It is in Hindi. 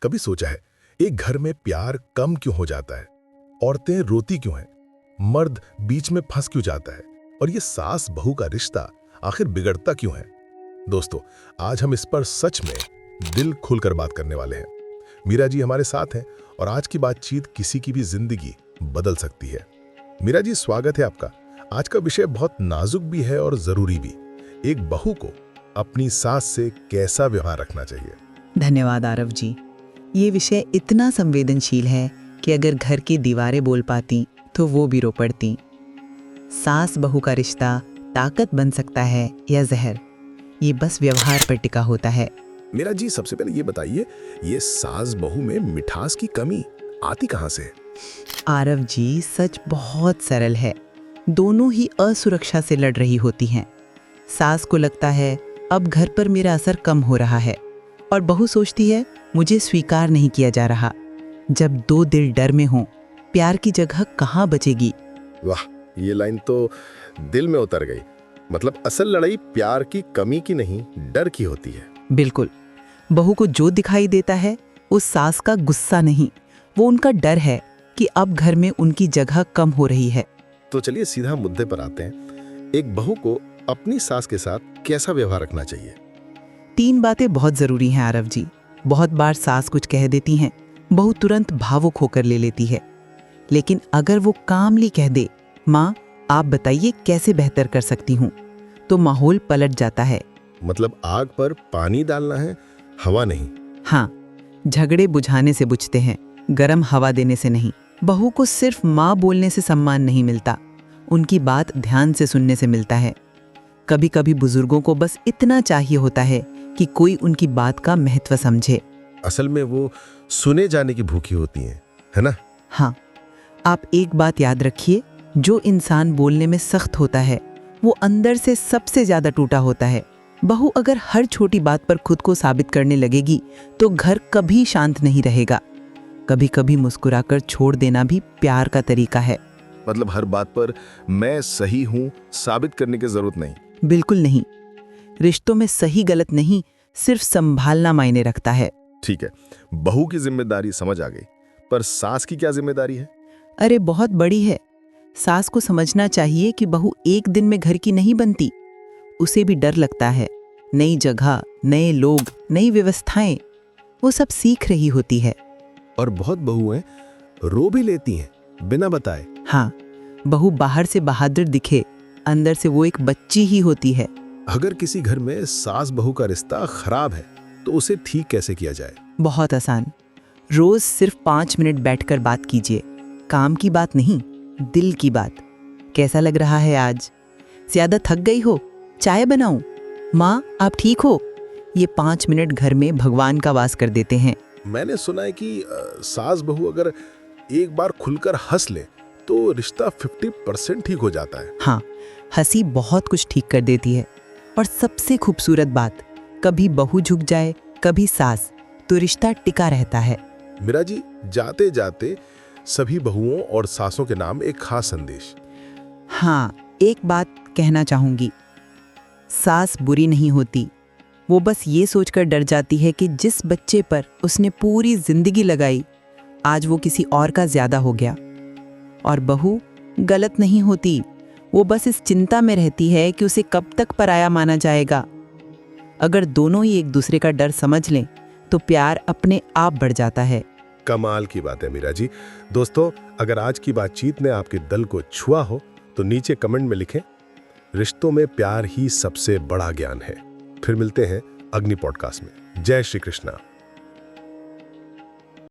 कभी सोचा है एक घर में प्यार कम क्यों हो जाता है? औरतें रोती क्यों हैं? मर्द बीच में फंस क्यों जाता है? और ये सास बहू का रिश्ता आखिर बिगड़ता क्यों है? दोस्तों, आज हम इस पर सच में दिल खुलकर बात करने वाले हैं। मीरा जी हमारे साथ हैं और आज की बातचीत किसी की भी जिंदगी बदल सकती है। मीरा जी, स्वागत है आपका। आज का विषय बहुत नाजुक भी है और जरूरी भी। एक बहू को अपनी सास से कैसा व्यवहार रखना चाहिए? धन्यवाद आरव जी। ये विषय इतना संवेदनशील है कि अगर घर की दीवारें बोल पाती तो वो भी रो पड़ती। सास बहू का रिश्ता ताकत बन सकता है या जहर, ये बस व्यवहार पर टिका होता है। मीरा जी, सबसे पहले ये बताइए, ये सास बहू में मिठास की कमी आती कहाँ से? आरव जी, सच बहुत सरल है। दोनों ही असुरक्षा से लड़ रही होती हैं। सास को लगता है अब घर पर मेरा असर कम हो रहा है, और बहू सोचती है मुझे स्वीकार नहीं किया जा रहा। जब दो दिल डर में हों, प्यार की जगह कहाँ बचेगी? वाह, ये लाइन तो दिल में उतर गई। मतलब असल लड़ाई प्यार की कमी की नहीं, डर की होती है। बिल्कुल। बहू को जो दिखाई देता है उस सास का गुस्सा नहीं, वो उनका डर है कि अब घर में उनकी जगह कम हो रही है। तो चलिए सीधा मुद्दे पर आते हैं। एक बहू को अपनी सास के साथ कैसा व्यवहार रखना चाहिए? 3 बातें बहुत जरूरी हैं आरव जी। बहुत बार सास कुछ कह देती हैं, बहू तुरंत भावुक होकर ले लेती है। लेकिन अगर वो कामली कह दे, माँ आप बताइए कैसे बेहतर कर सकती हूँ, तो माहौल पलट जाता है। मतलब आग पर पानी डालना है, हवा नहीं। हाँ, झगड़े बुझाने से बुझते हैं, गरम हवा देने से नहीं। बहू को सिर्फ माँ बोलने से सम्मान नहीं मिलता, उनकी बात ध्यान से सुनने से मिलता है। कभी कभी बुजुर्गों को बस इतना चाहिए होता है कि कोई उनकी बात का महत्व समझे। असल में वो सुने जाने की भूखी होती हैं, है ना? हाँ, आप एक बात याद रखिए, जो इंसान बोलने में सख्त होता है वो अंदर से सबसे ज्यादा टूटा होता है। बहू अगर हर छोटी बात पर खुद को साबित करने लगेगी तो घर कभी शांत नहीं रहेगा। कभी कभी मुस्कुराकर छोड़ देना भी प्यार का तरीका है। मतलब हर बात पर मैं सही हूँ साबित करने की जरूरत नहीं। बिल्कुल नहीं। रिश्तों में सही गलत नहीं, सिर्फ संभालना मायने रखता है। ठीक है, बहू की जिम्मेदारी समझ आ गई, पर सास की क्या जिम्मेदारी है? अरे बहुत बड़ी है। सास को समझना चाहिए कि बहू एक दिन में घर की नहीं बनती। उसे भी डर लगता है, नई जगह, नए लोग, नई व्यवस्थाएं, वो सब सीख रही होती है। और बहुत बहुएं रो भी लेती हैं बिना बताए। हाँ, बहू बाहर से बहादुर दिखे, अंदर से वो एक बच्ची ही होती है। अगर किसी घर में सास बहू का रिश्ता खराब है तो उसे ठीक कैसे किया जाए? बहुत आसान। रोज सिर्फ 5 मिनट बैठकर बात कीजिए। काम की बात नहीं, दिल की बात। कैसा लग रहा है आज? ज्यादा थक गई हो? चाय बनाऊं? माँ आप ठीक हो? ये 5 मिनट घर में भगवान का वास कर देते हैं। मैंने सुना है कि सास बहू अगर एक बार खुलकर हंस ले तो रिश्ता 50% ठीक हो जाता है। हाँ, हंसी बहुत कुछ ठीक कर देती है। और सबसे खूबसूरत बात, कभी बहू झुक जाए कभी सास, तो रिश्ता टिका रहता है। मीरा जी, जाते जाते सभी बहुओं और सासों के नाम एक खास संदेश। हाँ, एक बात कहना चाहूंगी, सास बुरी नहीं होती। वो बस ये सोचकर डर जाती है कि जिस बच्चे पर उसने पूरी जिंदगी लगाई, आज वो किसी और का ज्यादा हो गया। और बहू गलत नहीं होती, वो बस इस चिंता में रहती है कि उसे कब तक पराया माना जाएगा। अगर दोनों ही एक दूसरे का डर समझ लें तो प्यार अपने आप बढ़ जाता है। कमाल की बात है मीरा जी। दोस्तों, अगर आज की बातचीत ने आपके दिल को छुआ हो तो नीचे कमेंट में लिखें, रिश्तों में प्यार ही सबसे बड़ा ज्ञान है। फिर मिलते हैं अग्नि पॉडकास्ट में। जय श्री कृष्णा।